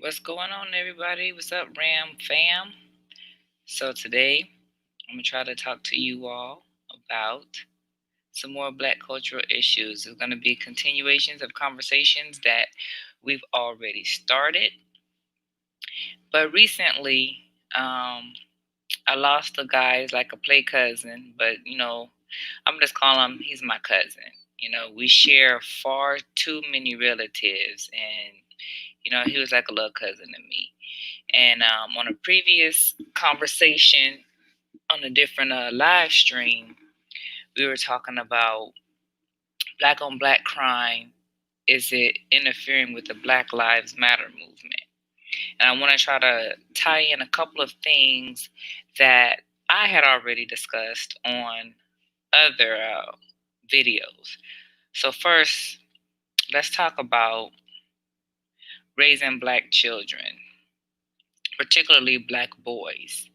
What's going on, everybody? What's up, Ram fam? So, today I'm going to try to talk to you all about some more Black cultural issues. There's going to be continuations of conversations that we've already started. But recently, I lost a guy, he's like a play cousin, but I'm just calling him, he's my cousin. We share far too many relatives, and he was like a little cousin to me. And on a previous conversation on a different live stream, we were talking about black on black crime. Is it interfering with the Black Lives Matter movement? And I want to try to tie in a couple of things that I had already discussed on other videos. So, first, let's talk about raising black children, particularly black boys.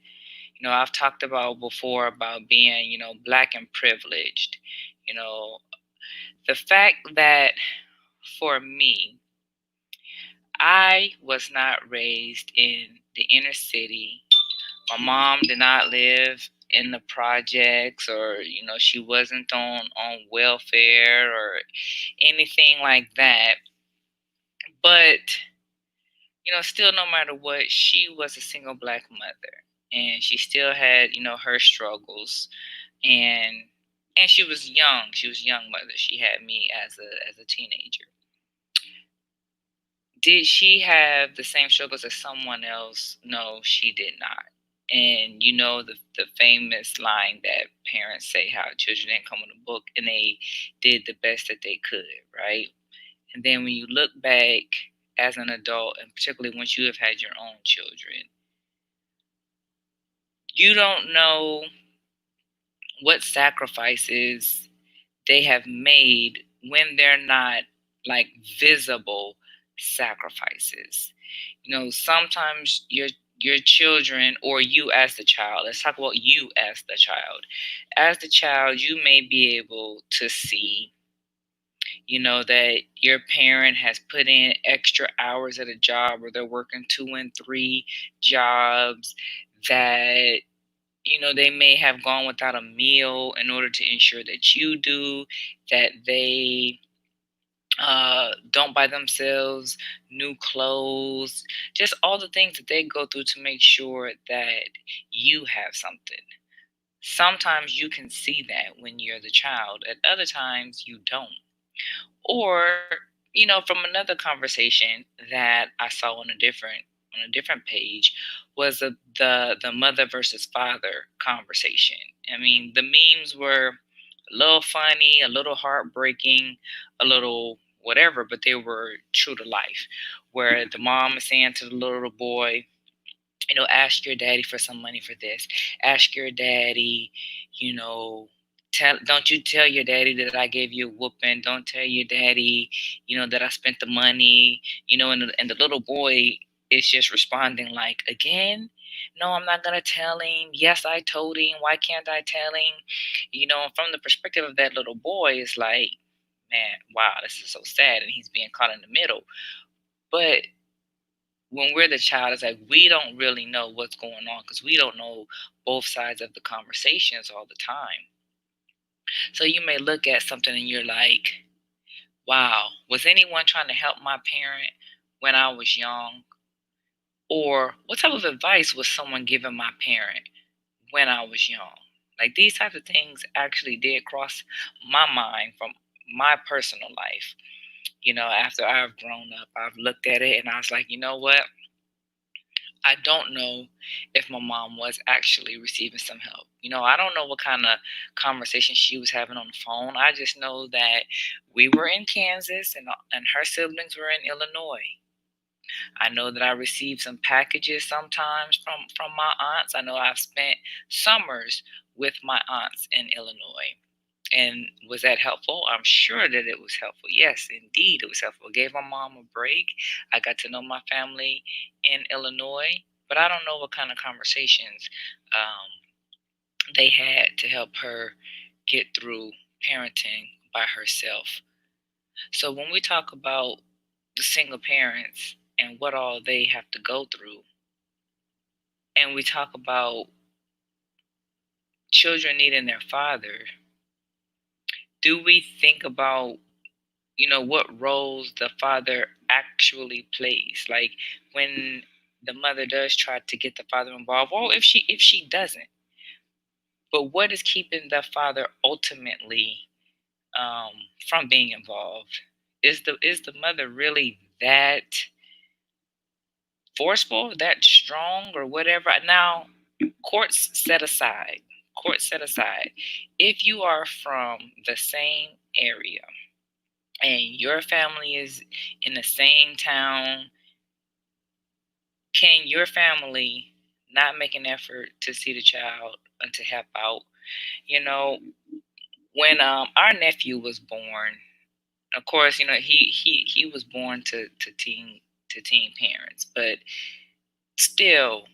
I've talked about before about being, black and privileged. You know, the fact that for me, I was not raised in the inner city. My mom did not live in the projects, or she wasn't on welfare or anything like that. But still, no matter what, she was a single black mother, and she still had her struggles, and she was young. She was a young mother. She had me as a teenager. Did she have the same struggles as someone else? No, she did not. And the famous line that parents say, how children didn't come in a book, and they did the best that they could, right? And then when you look back as an adult, and particularly once you have had your own children, you don't know what sacrifices they have made when they're not like visible sacrifices. Sometimes your children, or you as the child, let's talk about you as the child. As the child, you may be able to see that your parent has put in extra hours at a job, or they're working 2 and 3 jobs, that they may have gone without a meal in order to ensure that you do, that they don't buy themselves new clothes, just all the things that they go through to make sure that you have something. Sometimes you can see that when you're the child, at other times you don't. Or, from another conversation that I saw on a different page, was the mother versus father conversation. I mean, the memes were a little funny, a little heartbreaking, a little whatever, but they were true to life. Where the mom is saying to the little boy, ask your daddy for some money for this. Ask your daddy, don't you tell your daddy that I gave you a whooping. Don't tell your daddy, that I spent the money, and the little boy is just responding like, again? No, I'm not gonna tell him. Yes, I told him. Why can't I tell him? From the perspective of that little boy, it's like, man, wow, this is so sad, and he's being caught in the middle. But when we're the child, it's like we don't really know what's going on, because we don't know both sides of the conversations all the time. So you may look at something and you're like, wow, was anyone trying to help my parent when I was young? Or what type of advice was someone giving my parent when I was young? Like, these types of things actually did cross my mind from my personal life. After I've grown up, I've looked at it and I was like, you know what? I don't know if my mom was actually receiving some help. I don't know what kind of conversation she was having on the phone. I just know that we were in Kansas, and her siblings were in Illinois. I know that I received some packages sometimes from my aunts. I know I've spent summers with my aunts in Illinois. And was that helpful? I'm sure that it was helpful. Yes, indeed, it was helpful. It gave my mom a break. I got to know my family in Illinois, but I don't know what kind of conversations they had to help her get through parenting by herself. So when we talk about the single parents and what all they have to go through. And we talk about children needing their father. Do we think about, what roles the father actually plays? Like when the mother does try to get the father involved, or if she doesn't. But what is keeping the father ultimately um, from being involved? Is the mother really that forceful, that strong, or whatever? Now, courts set aside. Courts set aside. If you are from the same area and your family is in the same town, can your family not make an effort to see the child and to help out? You know, when our nephew was born, of course, he was born to teen parents, but still,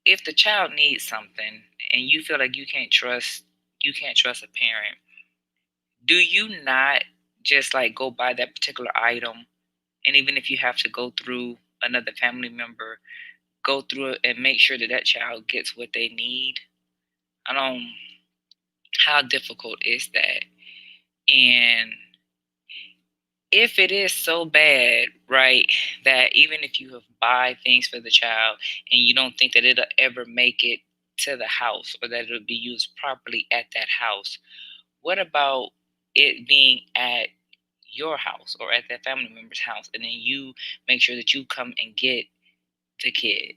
if the child needs something and you feel like you can't trust a parent, do you not just like go buy that particular item? And even if you have to go through another family member, go through it and make sure that that child gets what they need. I don't. How difficult is that? And if it is so bad, right, that even if you have buy things for the child and you don't think that it'll ever make it to the house or that it'll be used properly at that house, what about it being at your house or at that family member's house, and then you make sure that you come and get the kid?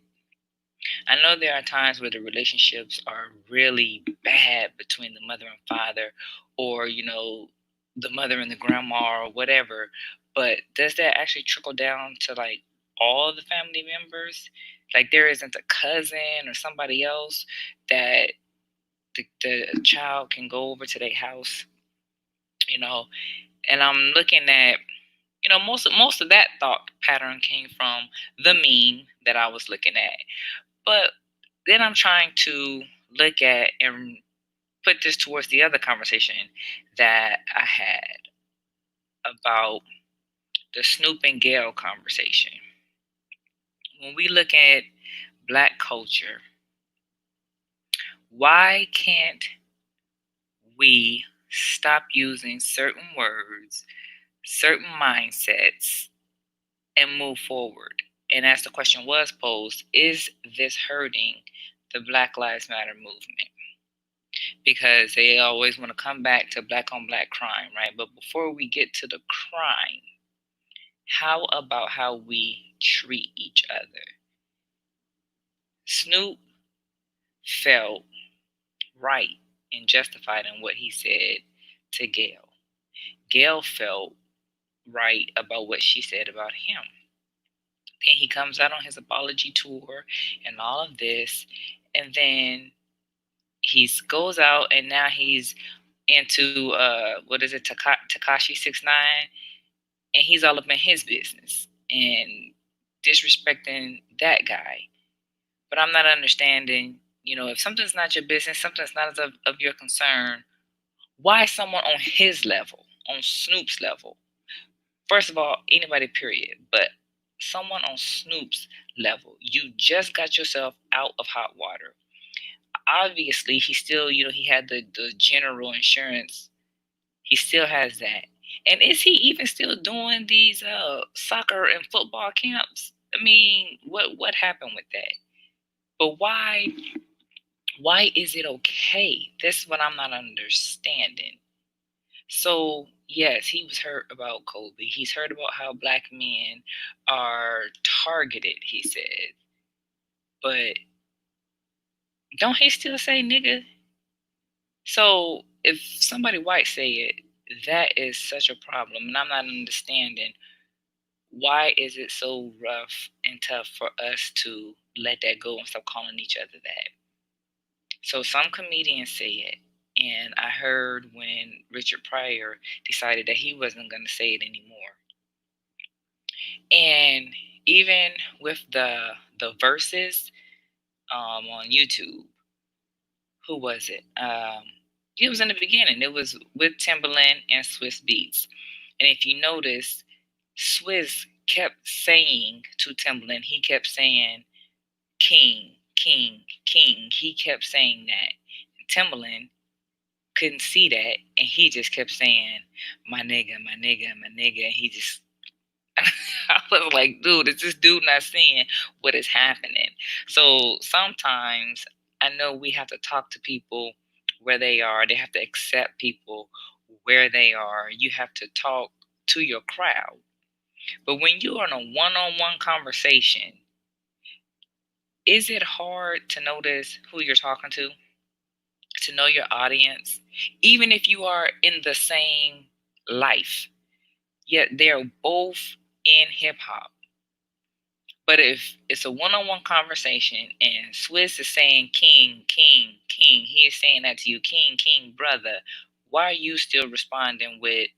I know there are times where the relationships are really bad between the mother and father, or, the mother and the grandma or whatever. But does that actually trickle down to like all the family members? Like there isn't a cousin or somebody else that the child can go over to their house, you know? And I'm looking at, most of that thought pattern came from the meme that I was looking at. But then I'm trying to look at and put this towards the other conversation that I had about the Snoop and Gail conversation. When we look at Black culture, why can't we stop using certain words, certain mindsets, and move forward? And as the question was posed, is this hurting the Black Lives Matter movement? Because they always want to come back to black on black crime, right? But before we get to the crime, how about how we treat each other? Snoop felt right and justified in what he said to Gail. Gail felt right about what she said about him. Then he comes out on his apology tour and all of this, and then he goes out and now he's into what is it, Takashi 69, and he's all up in his business and disrespecting that guy. But I'm not understanding, if something's not your business, something's not of your concern, why someone on his level, on Snoop's level, first of all, anybody, period, but someone on Snoop's level, you just got yourself out of hot water. Obviously, he still, he had the general insurance. He still has that. And is he even still doing these soccer and football camps? I mean, what happened with that? But why is it okay? That's what I'm not understanding. So yes, he was hurt about Kobe. He's heard about how black men are targeted, he said. But don't he still say nigga? So if somebody white say it, that is such a problem. And I'm not understanding, why is it so rough and tough for us to let that go and stop calling each other that? So some comedians say it. And I heard when Richard Pryor decided that he wasn't going to say it anymore. And even with the verses on YouTube, who was it? It was in the beginning. It was with Timbaland and Swiss Beats. And if you notice, Swiss kept saying to Timbaland, he kept saying, King, King, King. He kept saying that. And Timbaland couldn't see that, and he just kept saying, my nigga, my nigga, my nigga. And he just, I was like, dude, is this dude not seeing what is happening? So sometimes I know we have to talk to people where they are. They have to accept people where they are. You have to talk to your crowd. But when you're in a one-on-one conversation, is it hard to notice who you're talking to know your audience, even if you are in the same life, yet they're both in hip hop? But if it's a one-on-one conversation and Swiss is saying king, king, king, he is saying that to you, king, king, brother, why are you still responding with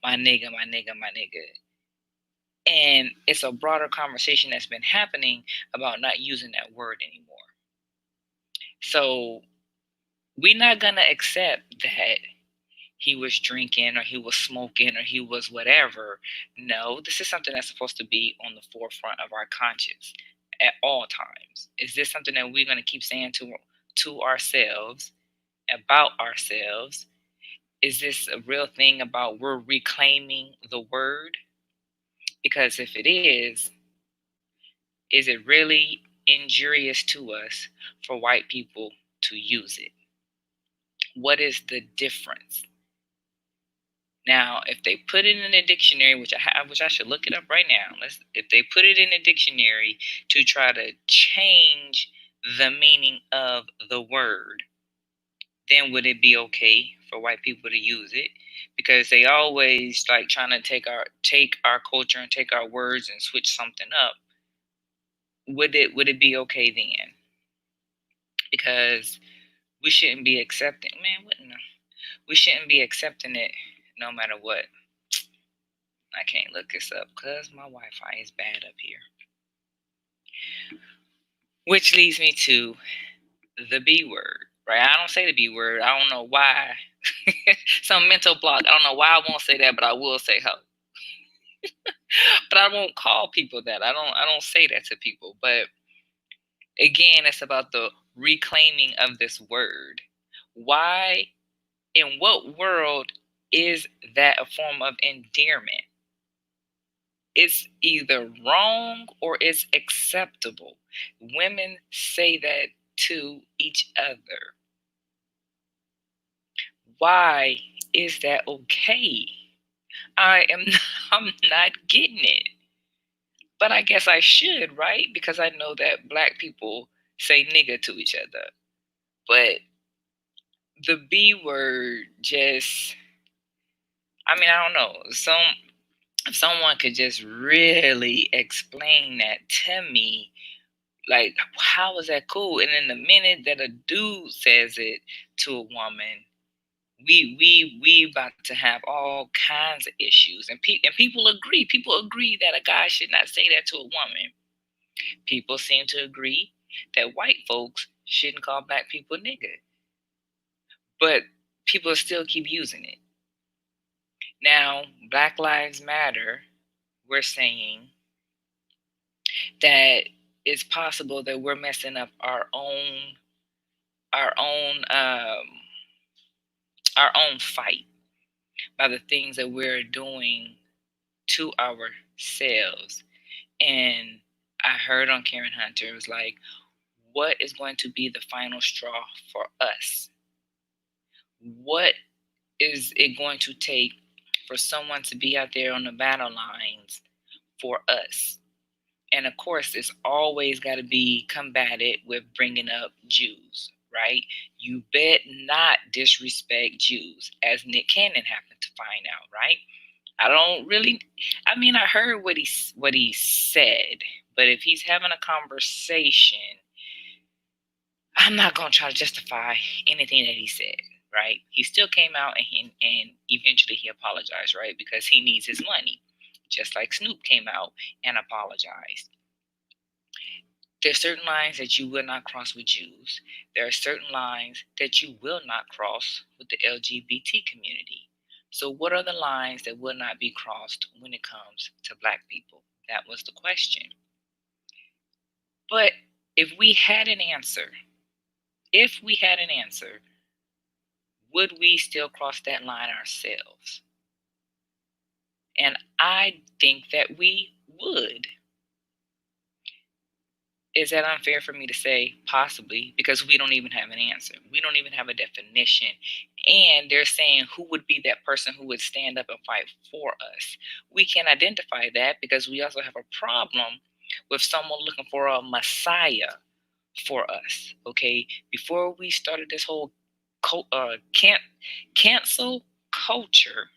my nigga, my nigga, my nigga? And it's a broader conversation that's been happening about not using that word anymore. So we're not going to accept that he was drinking or he was smoking or he was whatever. No, this is something that's supposed to be on the forefront of our conscience at all times. Is this something that we're going to keep saying to ourselves, about ourselves? Is this a real thing about we're reclaiming the word? Because if it is it really injurious to us for white people to use it? What is the difference? Now, if they put it in a dictionary, which I should look it up right now. If they put it in a dictionary to try to change the meaning of the word, then would it be okay for white people to use it? Because they always like trying to take our culture and take our words and switch something up. Would it be okay then? Because we shouldn't be accepting, man. What? No, we shouldn't be accepting it no matter what. I can't look this up because my Wi-Fi is bad up here. Which leads me to the B word, right? I don't say the B word. I don't know why. Some mental block. I don't know why I won't say that, but I will say hoe. But I won't call people that. I don't say that to people. But again, it's about the reclaiming of this word. Why, in what world is that a form of endearment? It's either wrong or it's acceptable. Women say that to each other. Why is that okay? I'm not getting it. But I guess I should, right? Because I know that black people say nigga to each other. But the B word just, I mean, I don't know. If someone could just really explain that to me, like, how is that cool? And in the minute that a dude says it to a woman, we about to have all kinds of issues. And people agree. People agree that a guy should not say that to a woman. People seem to agree that white folks shouldn't call black people nigga. But people still keep using it. Now, Black Lives Matter, we're saying that it's possible that we're messing up our own our own um, fight by the things that we're doing to ourselves. And I heard on Karen Hunter, it was like, what is going to be the final straw for us? What is it going to take for someone to be out there on the battle lines for us? And of course, it's always got to be combated with bringing up Jews, right? You bet not disrespect Jews, as Nick Cannon happened to find out, right? I heard what he said, but if he's having a conversation, I'm not going to try to justify anything that he said, right? He still came out and eventually he apologized, right? Because he needs his money, just like Snoop came out and apologized. There's certain lines that you will not cross with Jews. There are certain lines that you will not cross with the LGBT community. So what are the lines that will not be crossed when it comes to Black people? That was the question. But if we had an answer, would we still cross that line ourselves? And I think that we would. Is that unfair for me to say? Possibly, because we don't even have an answer. We don't even have a definition. And they're saying who would be that person who would stand up and fight for us. We can identify that because we also have a problem with someone looking for a messiah for us. Okay, before we started this whole cancel culture,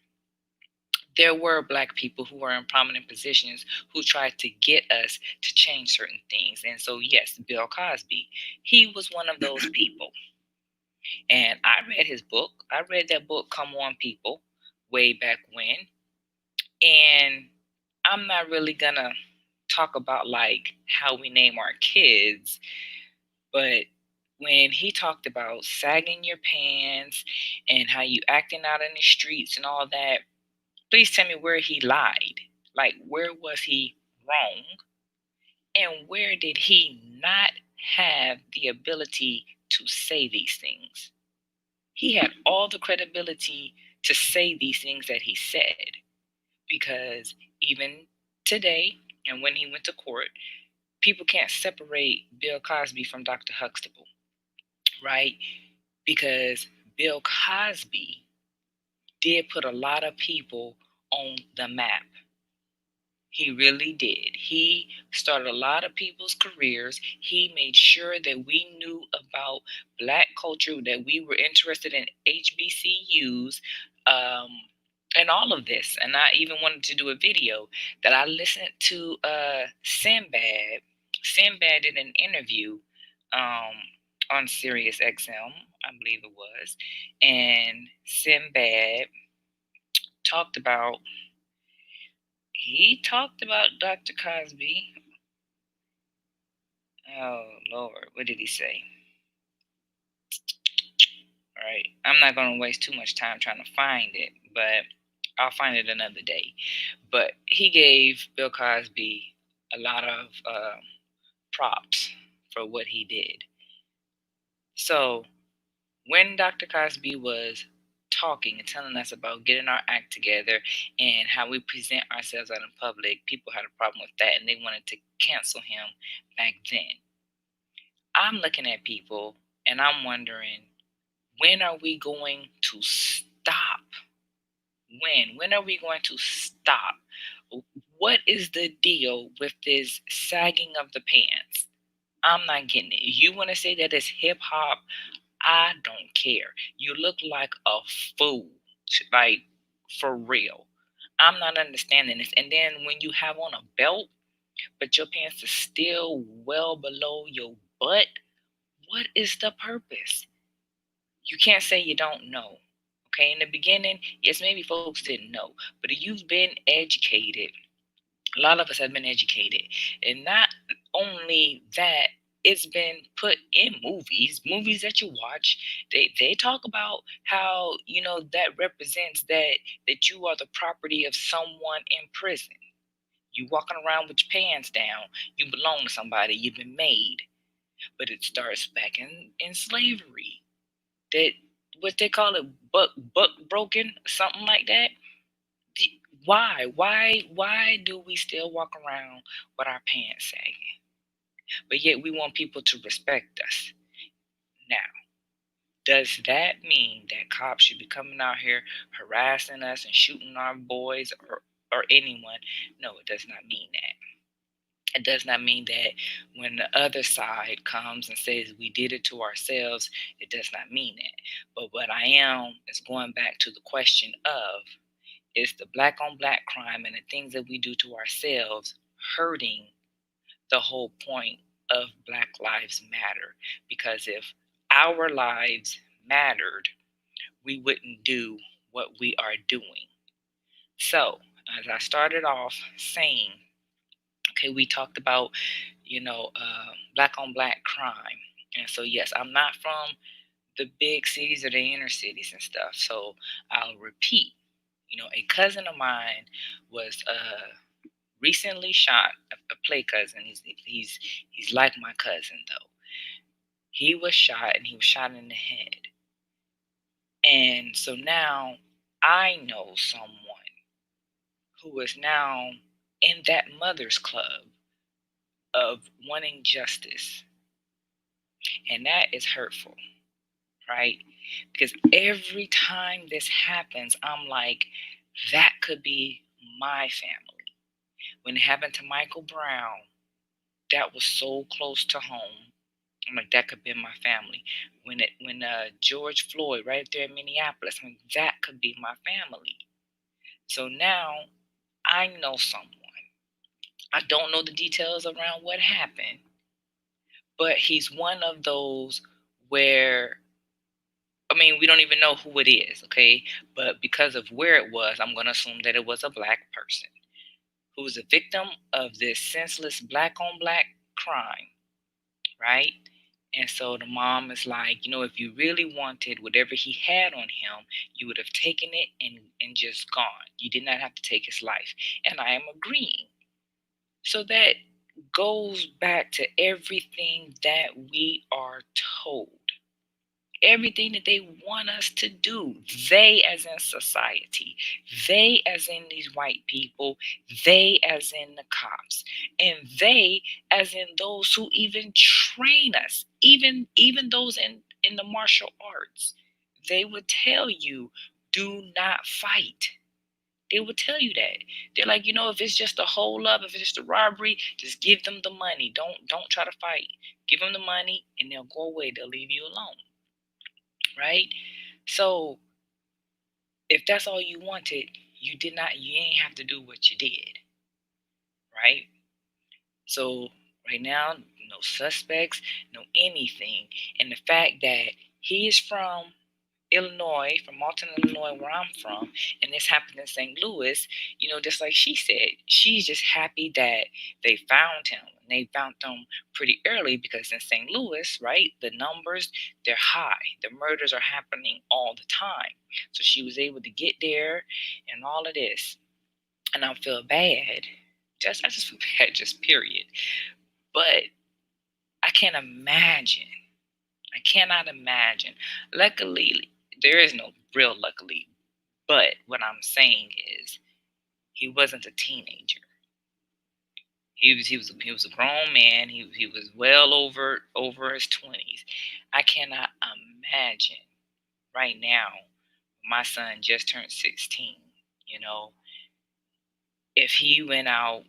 there were Black people who were in prominent positions who tried to get us to change certain things. And so, yes, Bill Cosby, he was one of those people. And I read his book. I read that book, Come On People, way back when. And I'm not really going to talk about like how we name our kids, but when he talked about sagging your pants and how you acting out in the streets and all that, please tell me where he lied. Like, where was he wrong? And where did he not have the ability to say these things? He had all the credibility to say these things that he said, because even today, and when he went to court, people can't separate Bill Cosby from Dr. Huxtable, right? Because Bill Cosby did put a lot of people on the map. He really did. He started a lot of people's careers. He made sure that we knew about Black culture, that we were interested in HBCUs, and all of this. And I even wanted to do a video that I listened to Sinbad. Sinbad did an interview on Sirius XM, I believe it was. And Sinbad talked about Dr. Cosby. Oh Lord, what did he say? All right, I'm not going to waste too much time trying to find it, but I'll find it another day. But he gave Bill Cosby a lot of props for what he did. So when Dr. Cosby was talking and telling us about getting our act together and how we present ourselves out in public, people had a problem with that and they wanted to cancel him back then. I'm looking at people and I'm wondering, when are we going to stop? When are we going to stop? What is the deal with this sagging of the pants? I'm not getting it. You want to say that it's hip hop? I don't care. You look like a fool, like for real. I'm not understanding this. And then when you have on a belt, but your pants are still well below your butt, what is the purpose? You can't say you don't know. Okay, in the beginning, yes, maybe folks didn't know, but if you've been educated, a lot of us have been educated, and not only that, it's been put in movies that you watch. They talk about how that represents that you are the property of someone in prison. You walking around with your pants down, you belong to somebody. You've been made. But it starts back in slavery. That what they call it, buck broken, something like that. Why do we still walk around with our pants sagging? But yet we want people to respect us. Now, does that mean that cops should be coming out here harassing us and shooting our boys or anyone? No, it does not mean that. It does not mean that when the other side comes and says we did it to ourselves, it does not mean that. But what I am is going back to the question of, is the Black on Black crime and the things that we do to ourselves hurting the whole point of Black Lives Matter? Because if our lives mattered, we wouldn't do what we are doing. So, as I started off saying, okay, we talked about, Black on Black crime. And so, yes, I'm not from the big cities or the inner cities and stuff. So I'll repeat. A cousin of mine was recently shot. A play cousin. He's like my cousin though. He was shot, and he was shot in the head. And so now I know someone who is now in that mother's club of wanting justice. And that is hurtful, right? Because every time this happens, I'm like, that could be my family. When it happened to Michael Brown, that was so close to home. I'm like, that could be my family. When George Floyd right there in Minneapolis, I'm like, that could be my family. So now I know someone. I don't know the details around what happened, but he's one of those where, I mean, we don't even know who it is, okay? But because of where it was, I'm going to assume that it was a black person who was a victim of this senseless black on black crime, right? And so the mom is like, if you really wanted whatever he had on him, you would have taken it and just gone. You did not have to take his life. And I am agreeing. So that goes back to everything that we are told. Everything that they want us to do. They as in society. They as in these white people. They as in the cops. And they as in those who even train us. Even those in the martial arts. They would tell you, do not fight. They would tell you that. They're like, if it's just a hold up, if it's just a robbery, just give them the money. Don't try to fight. Give them the money and they'll go away. They'll leave you alone. Right? So if that's all you wanted, you ain't have to do what you did. Right? So right now, no suspects, no anything. And the fact that he is from Illinois, from Alton, Illinois, where I'm from, and this happened in St. Louis, just like she said, she's just happy that they found him. And they found him pretty early because in St. Louis, right, the numbers, they're high. The murders are happening all the time. So she was able to get there and all of this. And I feel bad. I just feel bad, just period. But I can't imagine. I cannot imagine. Luckily, there is no real luckily. But what I'm saying is, he wasn't a teenager. He was a grown man. He was well over his 20s. I cannot imagine right now. My son just turned 16. You know, if he went out,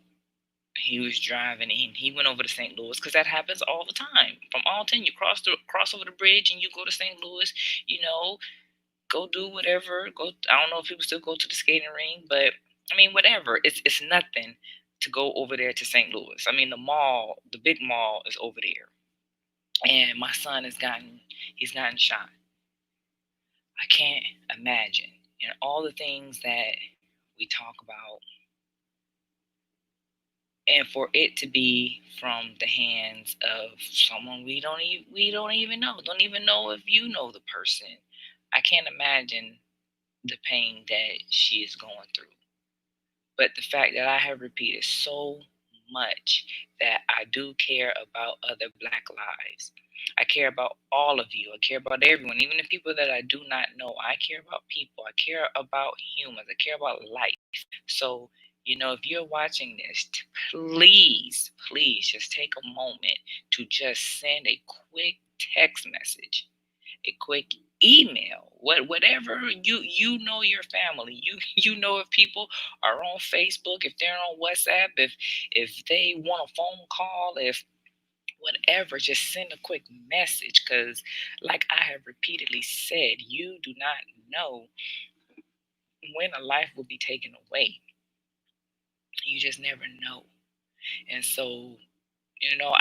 he was driving and he went over to St. Louis, because that happens all the time. From Alton, you cross over the bridge and you go to St. Louis. Go do whatever. I don't know if people still go to the skating rink, but I mean, whatever. It's nothing to go over there to St. Louis. I mean, the big mall is over there, and my son he's gotten shot. I can't imagine, all the things that we talk about, and for it to be from the hands of someone we don't even know. Don't even know if you know the person. I can't imagine the pain that she is going through. But the fact that I have repeated so much that I do care about other Black lives. I care about all of you. I care about everyone, even the people that I do not know. I care about people. I care about humans. I care about life. So, if you're watching this, please just take a moment to just send a quick text message, a quick email, whatever. You know your family. You know if people are on Facebook, if they're on WhatsApp, if they want a phone call, if whatever, just send a quick message, because like I have repeatedly said, you do not know when a life will be taken away. You just never know. And so,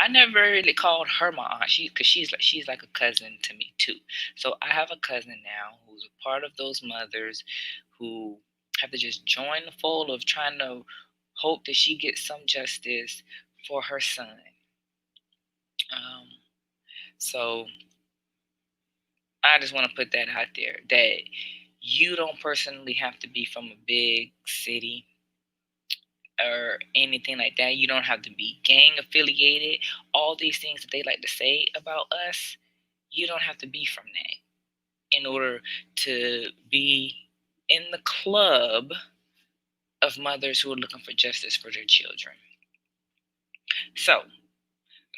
I never really called her my aunt. Because she's like a cousin to me too. So I have a cousin now who's a part of those mothers who have to just join the fold of trying to hope that she gets some justice for her son. So I just want to put that out there, that You don't personally have to be from a big city or anything like that. You don't have to be gang affiliated. All these things that they like to say about us, you don't have to be from that in order to be in the club of mothers who are looking for justice for their children. So,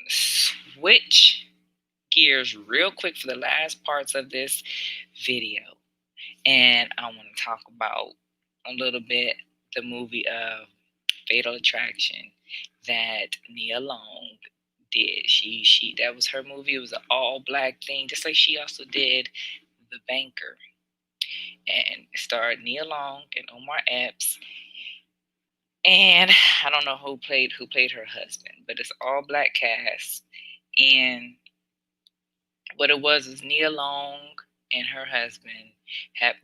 switch gears real quick for the last parts of this video. And I want to talk about a little bit the movie of Fatal Attraction that Nia Long did. She that was her movie. It was an all black thing, just like she also did The Banker. And it starred Nia Long and Omar Epps. And I don't know who played her husband, but it's all black cast. And what it was is Nia Long and her husband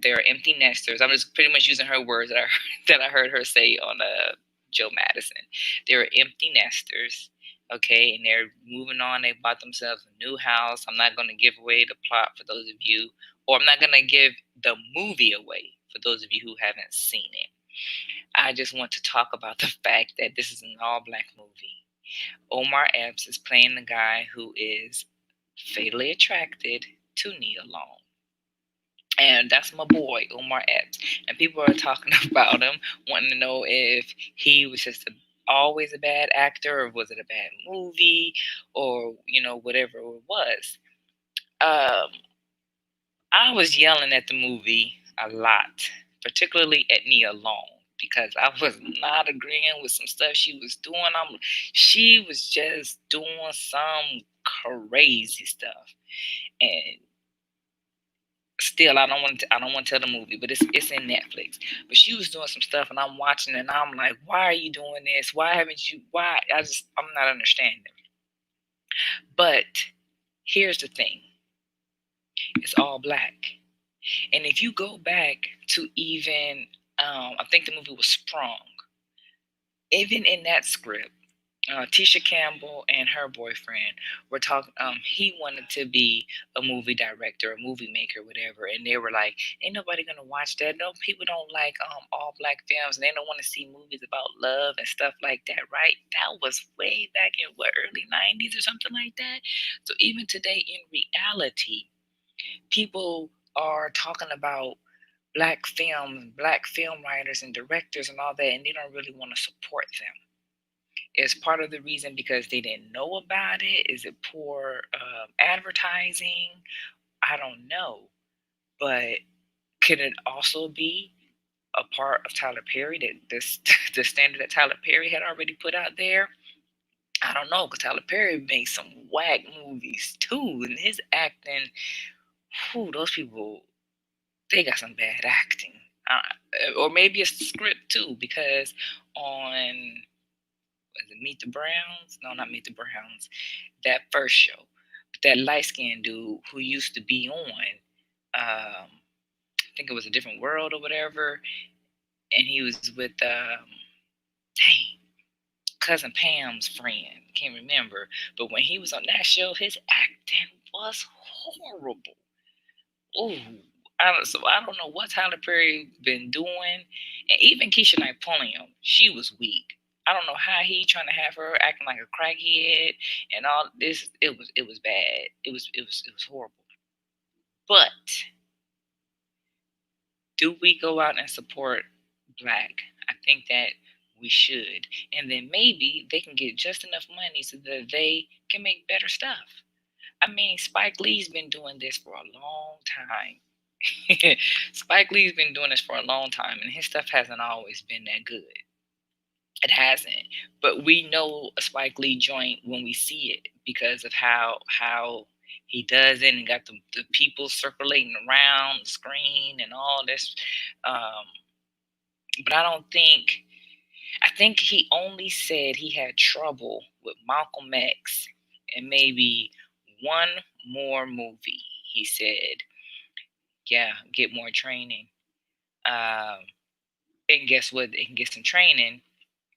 they're empty nesters. I'm just pretty much using her words that I heard her say on Joe Madison. They're empty nesters, okay, and they're moving on. They bought themselves a new house. I'm not going to give away the plot for those of you, or I'm not going to give the movie away for those of you who haven't seen it. I just want to talk about the fact that this is an all-black movie. Omar Epps is playing the guy who is fatally attracted to Nia Long. And that's my boy, Omar Epps. And people are talking about him, wanting to know if he was just always a bad actor, or was it a bad movie, or, whatever it was. I was yelling at the movie a lot, particularly at Nia Long, because I was not agreeing with some stuff she was doing. She was just doing some crazy stuff, and still, I don't want to tell the movie, but it's in Netflix. But she was doing some stuff, and I'm watching, and I'm like, why are you doing this? Why haven't you? Why? I'm not understanding. But here's the thing: it's all black, and if you go back to even, I think the movie was Sprung. Even in that script, Tisha Campbell and her boyfriend were talking. He wanted to be a movie director, a movie maker, whatever, and they were like, "Ain't nobody gonna watch that. No, people don't like all black films, and they don't want to see movies about love and stuff like that, right?" That was way back in early '90s or something like that. So even today, in reality, people are talking about black film, black film writers and directors and all that, and they don't really want to support them. Is part of the reason because they didn't know about it? Is it poor advertising? I don't know. But could it also be a part of Tyler Perry, that this the standard that Tyler Perry had already put out there? I don't know, because Tyler Perry made some whack movies too, and his acting, those people, they got some bad acting. Or maybe it's the script too, because on, was it Meet the Browns? No, not Meet the Browns. That first show, that light skinned dude who used to be on, I think it was A Different World or whatever, and he was with dang, cousin Pam's friend. Can't remember, but when he was on that show, his acting was horrible. Ooh, I don't know what Tyler Perry been doing, and even Keisha Knight Pulliam, she was weak. I don't know how he trying to have her acting like a crackhead and all this. It was bad. It was horrible. But do we go out and support black? I think that we should, and then maybe they can get just enough money so that they can make better stuff. I mean, Spike Lee's been doing this for a long time. Spike Lee's been doing this for a long time, and his stuff hasn't always been that good. It hasn't. But we know a Spike Lee joint when we see it because of how he does it, and got the people circulating around the screen and all this. But I think he only said he had trouble with Malcolm X and maybe one more movie. He said, yeah, get more training. And guess what? They can get some training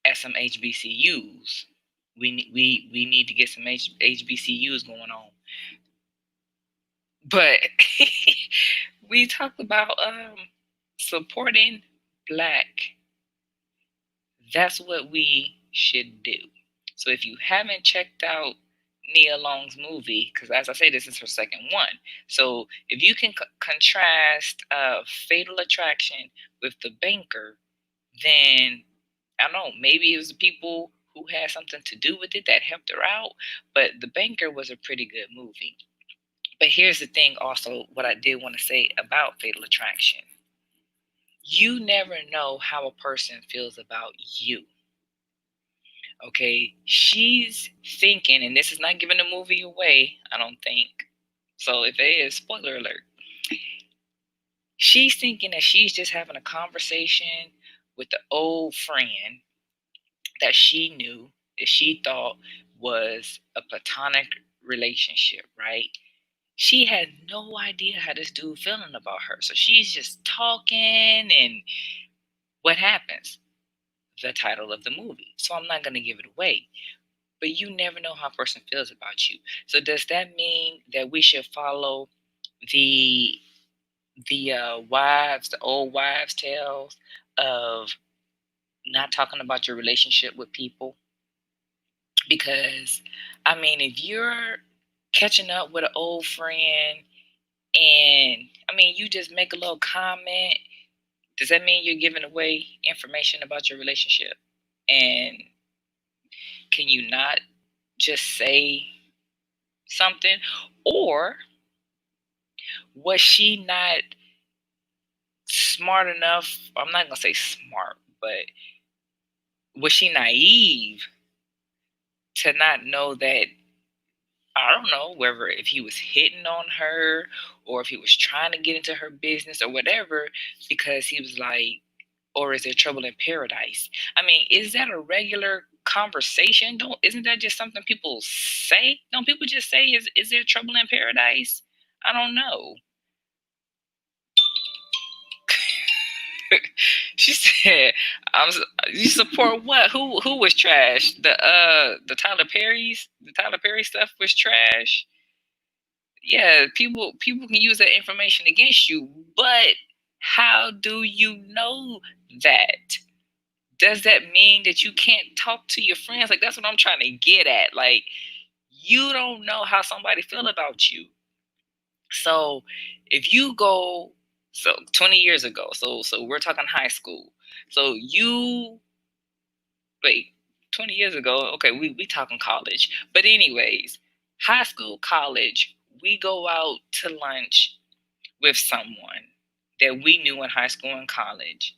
at some HBCUs. We need to get some HBCUs going on. But we talked about supporting Black. That's what we should do. So if you haven't checked out Nia Long's movie, because as I say, this is her second one. So if you can contrast Fatal Attraction with The Banker, then I don't know, maybe it was the people who had something to do with it that helped her out. But The Banker was a pretty good movie. But here's the thing also, what I did want to say about Fatal Attraction. You never know how a person feels about you. Okay, she's thinking, and this is not giving the movie away, I don't think. So if it is, spoiler alert. She's thinking that she's just having a conversation with the old friend that she knew, that she thought was a platonic relationship, right? She had no idea how this dude feeling about her. So she's just talking, and what happens? The title of the movie. So I'm not going to give it away. But you never know how a person feels about you. So does that mean that we should follow the wives, the old wives' tales of not talking about your relationship with people? Because I mean, if you're catching up with an old friend and I mean you just make a little comment, does that mean you're giving away information about your relationship? And can you not just say something? Or was she not smart enough? I'm not going to say smart, but was she naive to not know that? I don't know whether if he was hitting on her or if he was trying to get into her business or whatever, because he was like, or is there trouble in paradise? I mean, is that a regular conversation? Don't Isn't that just something people say? Don't people just say, is there trouble in paradise? I don't know. She said, "I'm. You support what? Who was trash? The Tyler Perry stuff was trash. Yeah, people can use that information against you, but how do you know that? Does that mean that you can't talk to your friends? Like that's what I'm trying to get at. Like you don't know how somebody feel about you. So if you go 20 years ago, so we're talking high school. So you wait, 20 years ago, okay, we talking college. But anyways, high school, college, we go out to lunch with someone that we knew in high school and college.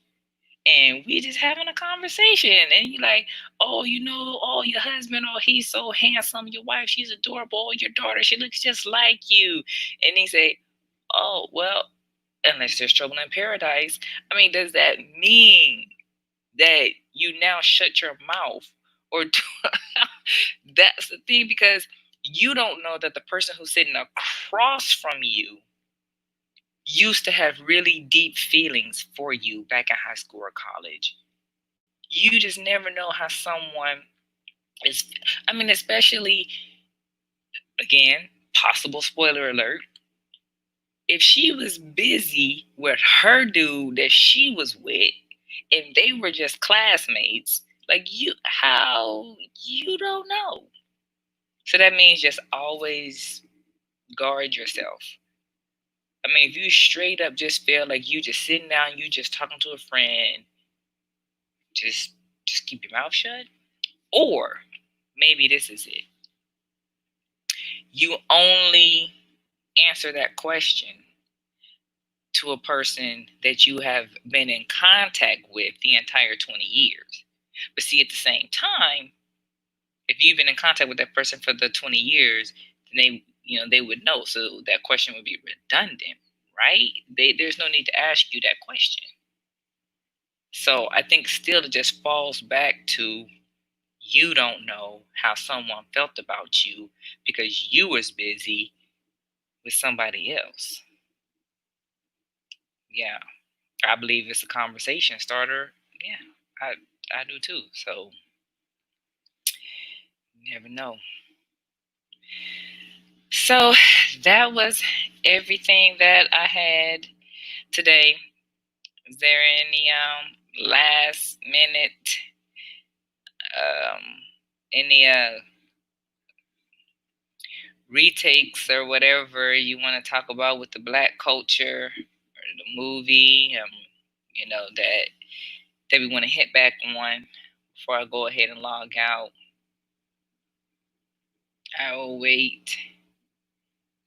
And we just having a conversation. And you like, oh, oh, your husband, oh, he's so handsome. Your wife, she's adorable. Oh, your daughter, she looks just like you. And he say, oh, well, unless there's trouble in paradise. I mean, does that mean that you now shut your mouth? Or that's the thing, because you don't know that the person who's sitting across from you used to have really deep feelings for you back in high school or college. You just never know how someone is. I mean, especially, again, possible spoiler alert, if she was busy with her dude that she was with and they were just classmates, like how you don't know. So that means just always guard yourself. I mean, if you straight up just feel like you just sitting down, you just talking to a friend, just keep your mouth shut. Or maybe this is it. You only answer that question to a person that you have been in contact with the entire 20 years. But see, at the same time, if you've been in contact with that person for the 20 years, then they would know. So that question would be redundant, right? There's no need to ask you that question. So I think still it just falls back to you don't know how someone felt about you because you was busy with somebody else. Yeah, I believe it's a conversation starter. Yeah, I do too. So you never know. So that was everything that I had today? Is there any last minute any retakes or whatever you want to talk about with the black culture or the movie, that we want to hit back on before I go ahead and log out? I will wait.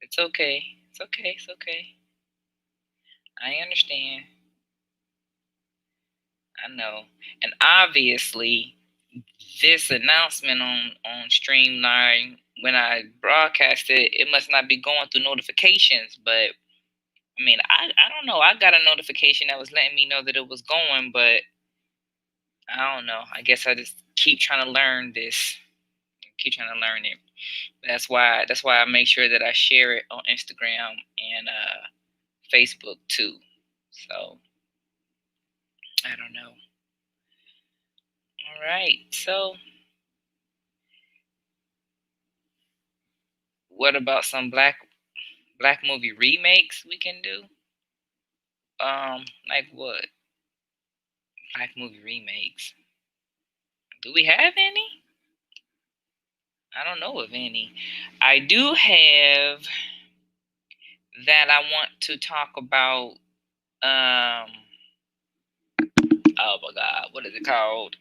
It's okay. It's okay. It's okay. I understand. I know. And obviously, this announcement on Streamline, when I broadcast it, it must not be going through notifications. But I mean, I don't know. I got a notification that was letting me know that it was going, but I don't know. I guess I just keep trying to learn this. Keep trying to learn it. That's why I make sure that I share it on Instagram and Facebook too. So I don't know. All right. So what about some black movie remakes we can do? Like what? Black movie remakes. Do we have any? I don't know of any. I do have that I want to talk about. Oh my God, what is it called?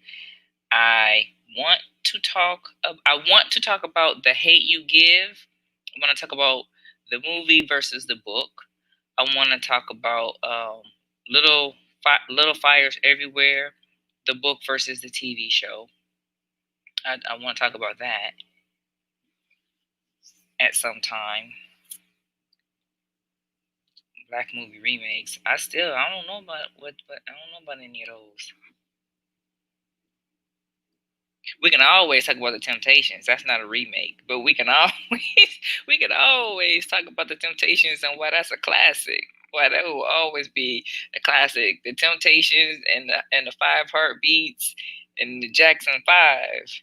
I want to talk. I want to talk about The Hate You Give. I want to talk about the movie versus the book. I want to talk about Little Fires Everywhere, the book versus the TV show. I want to talk about that at some time. Black movie remakes. I don't know about I don't know about any of those. We can always talk about the Temptations. That's not a remake, but we can always talk about the Temptations and why that's a classic. Why that will always be a classic. The Temptations and the Five Heartbeats and the Jackson Five.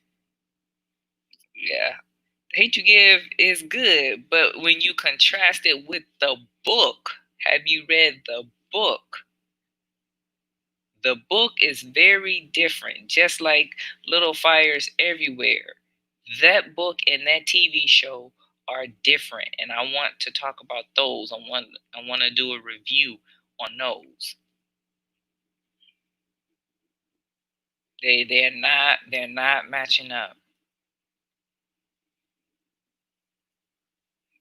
Yeah, Hate You Give is good, but when you contrast it with the book, have you read the book? The book is very different, just like Little Fires Everywhere. That book and that TV show are different, and I want to talk about those. I want to do a review on those. They're not matching up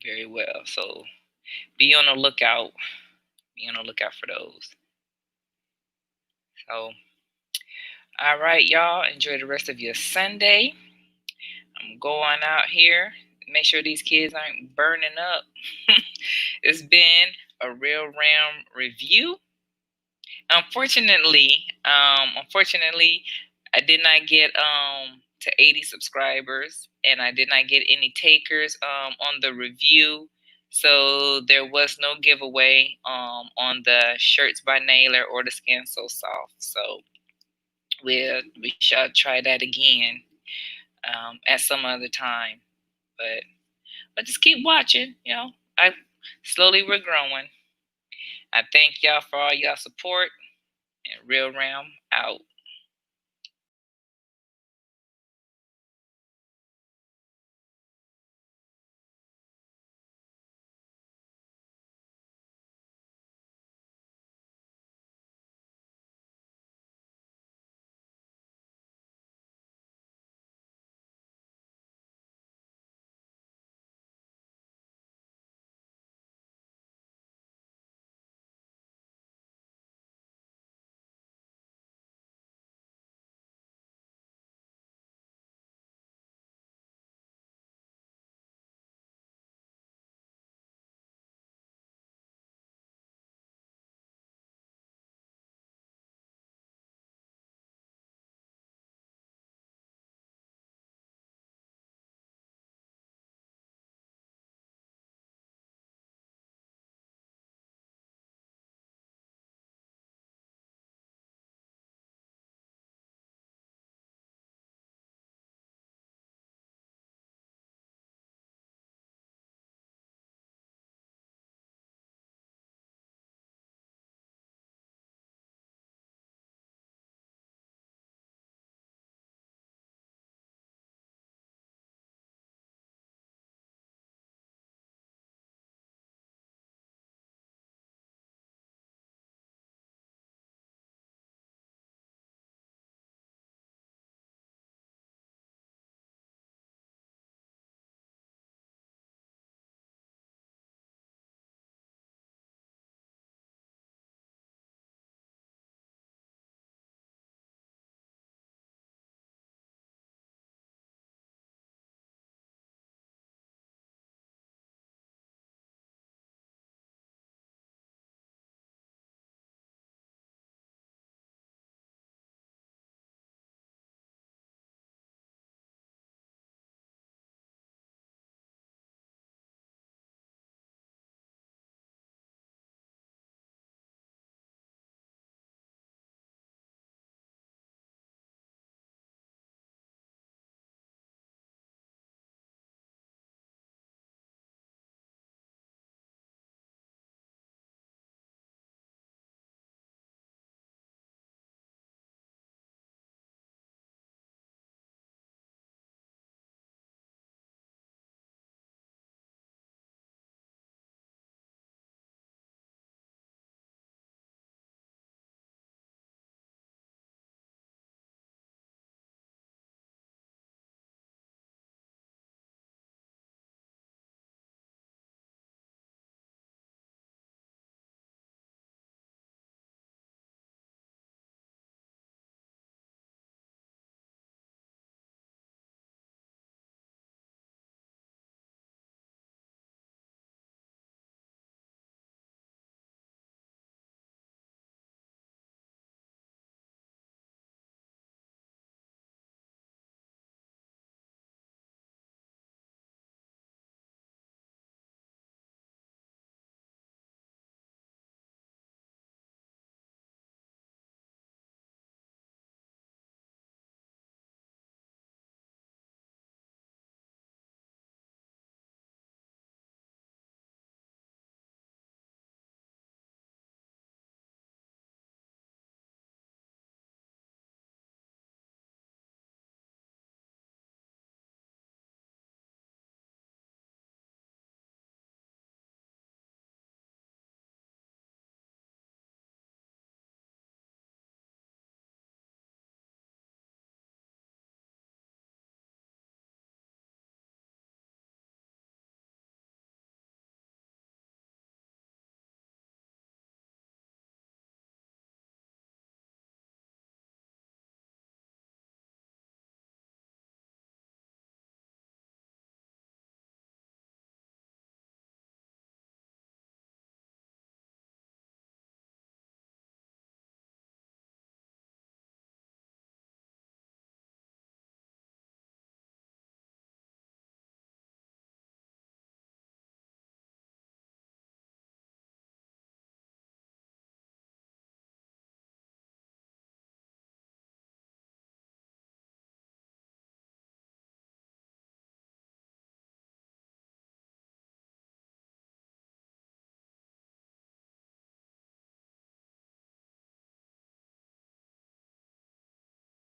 very well. So be on the lookout. Be on the lookout for those. So all right, y'all. Enjoy the rest of your Sunday. I'm going out here. Make sure these kids aren't burning up. It's been a RealRam review. Unfortunately, I did not get to 80 subscribers, and I did not get any takers on the review. So there was no giveaway on the shirts by Naylor or the Skin So Soft. So we shall try that again at some other time. But just keep watching. We're growing. I thank y'all for all y'all support, and RealRam out.